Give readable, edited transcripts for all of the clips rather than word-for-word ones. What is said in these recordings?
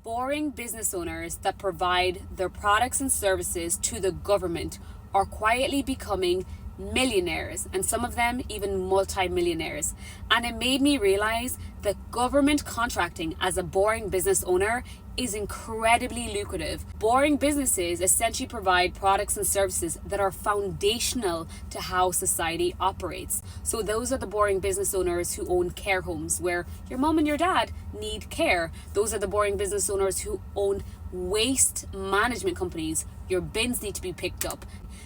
Boring business owners that provide their products and services to the government are quietly becoming millionaires, and some of them even multi-millionaires. And it made me realize that government contracting as a boring business owner is incredibly lucrative. Boring businesses essentially provide products and services that are foundational to how society operates. So those are the boring business owners who own care homes where your mom and your dad need care. Those are the boring business owners who own waste management companies. Your bins need to be picked up.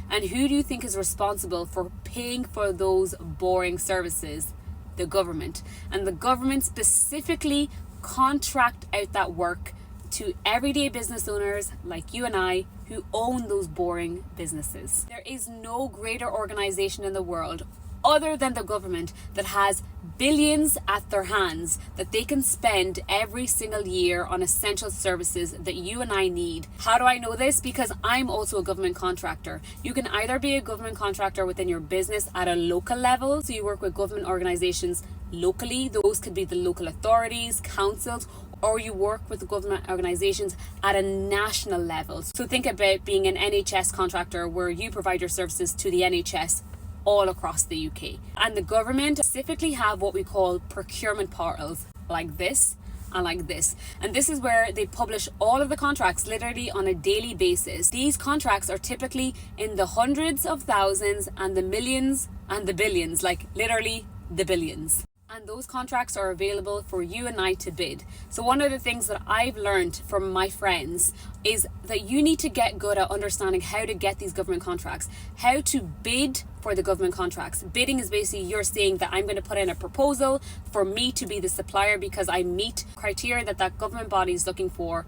And who do you think is responsible for paying for those boring services? The government. And the government specifically contract out that work to everyday business owners like you and I who own those boring businesses. There is no greater organization in the world other than the government that has billions at their hands that they can spend every single year on essential services that you and I need. How do I know this? Because I'm also a government contractor. You can either be a government contractor within your business at a local level, so you work with government organizations locally. Those could be the local authorities, councils, or you work with the government organizations at a national level. So think about being an NHS contractor where you provide your services to the NHS all across the UK. And the government specifically have what we call procurement portals like this and like this. And this is where they publish all of the contracts literally on a daily basis. These contracts are typically in the hundreds of thousands and the millions and the billions, like literally the billions. And those contracts are available for you and I to bid. So one of the things that I've learned from my friends is that you need to get good at understanding how to get these government contracts, how to bid for the government contracts. Bidding is basically you're saying that I'm going to put in a proposal for me to be the supplier because I meet criteria that government body is looking for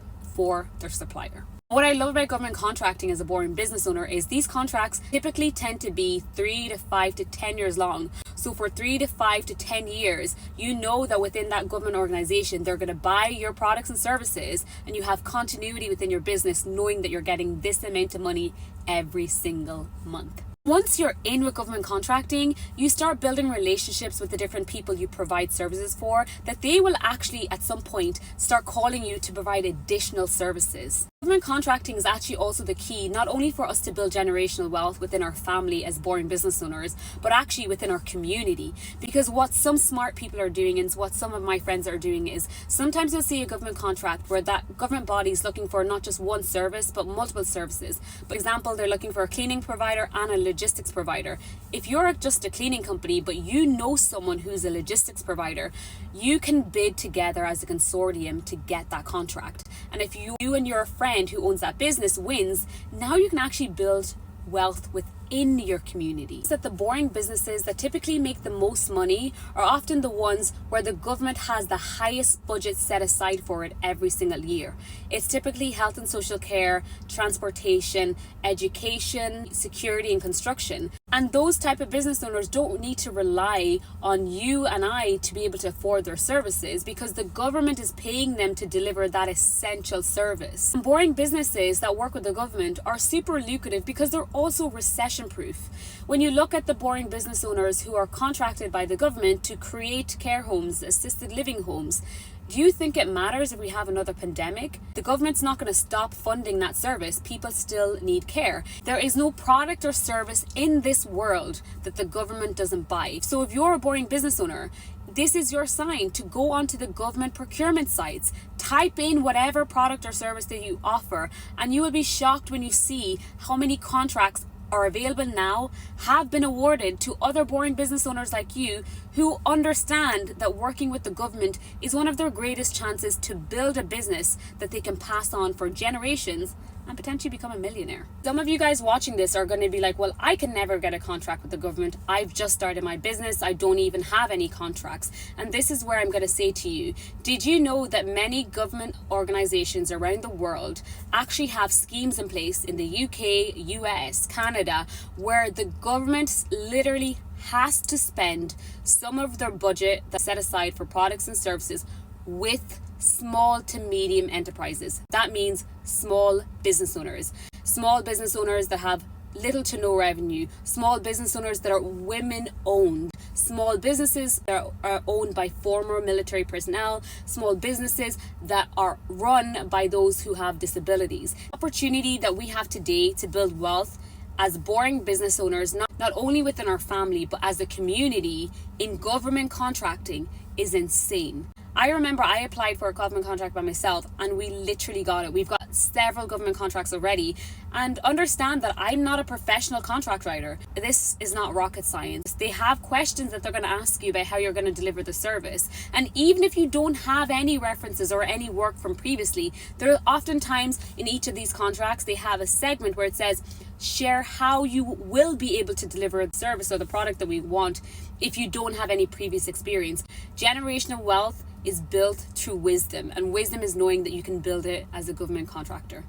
their supplier. What I love about government contracting as a boring business owner is these contracts typically tend to be 3 to 5 to 10 years long. So for 3 to 5 to 10 years, you know that within that government organization, they're going to buy your products and services, and you have continuity within your business knowing that you're getting this amount of money every single month. Once you're in with government contracting, you start building relationships with the different people you provide services for, that they will actually at some point start calling you to provide additional services. Government contracting is actually also the key, not only for us to build generational wealth within our family as boring business owners, but actually within our community. Because what some smart people are doing and what some of my friends are doing is sometimes you'll see a government contract where that government body is looking for not just one service, but multiple services. For example, they're looking for a cleaning provider and a logistics provider. If you're just a cleaning company, but you know someone who's a logistics provider, you can bid together as a consortium to get that contract. And if you and your friend who owns that business wins, now you can actually build wealth within your community. That the boring businesses that typically make the most money are often the ones where the government has the highest budget set aside for it every single year. It's typically health and social care, transportation, education, security and construction. And those type of business owners don't need to rely on you and I to be able to afford their services because the government is paying them to deliver that essential service. And boring businesses that work with the government are super lucrative because they're also recession proof. When you look at the boring business owners who are contracted by the government to create care homes, assisted living homes, do you think it matters if we have another pandemic? The government's not going to stop funding that service. People still need care. There is no product or service in this world that the government doesn't buy. So if you're a boring business owner, this is your sign to go onto the government procurement sites, type in whatever product or service that you offer, and you will be shocked when you see how many contracts are available now, have been awarded to other boring business owners like you who understand that working with the government is one of their greatest chances to build a business that they can pass on for generations and potentially become a millionaire. Some of you guys watching this are going to be like, well, I can never get a contract with the government. I've just started my business. I don't even have any contracts. And this is where I'm going to say to you, did you know that many government organizations around the world actually have schemes in place in the UK, US, Canada, where the government literally has to spend some of their budget that's set aside for products and services with small to medium enterprises. That means small business owners that have little to no revenue, small business owners that are women owned, small businesses that are owned by former military personnel, small businesses that are run by those who have disabilities. The opportunity that we have today to build wealth as boring business owners, not only within our family, but as a community in government contracting is insane. I remember I applied for a government contract by myself and we literally got it. We've got several government contracts already, and understand that I'm not a professional contract writer. This is not rocket science. They have questions that they're going to ask you about how you're going to deliver the service. And even if you don't have any references or any work from previously, there are oftentimes in each of these contracts, they have a segment where it says, share how you will be able to deliver the service or the product that we want if you don't have any previous experience. Generational wealth is built through wisdom, and wisdom is knowing that you can build it as a government contractor.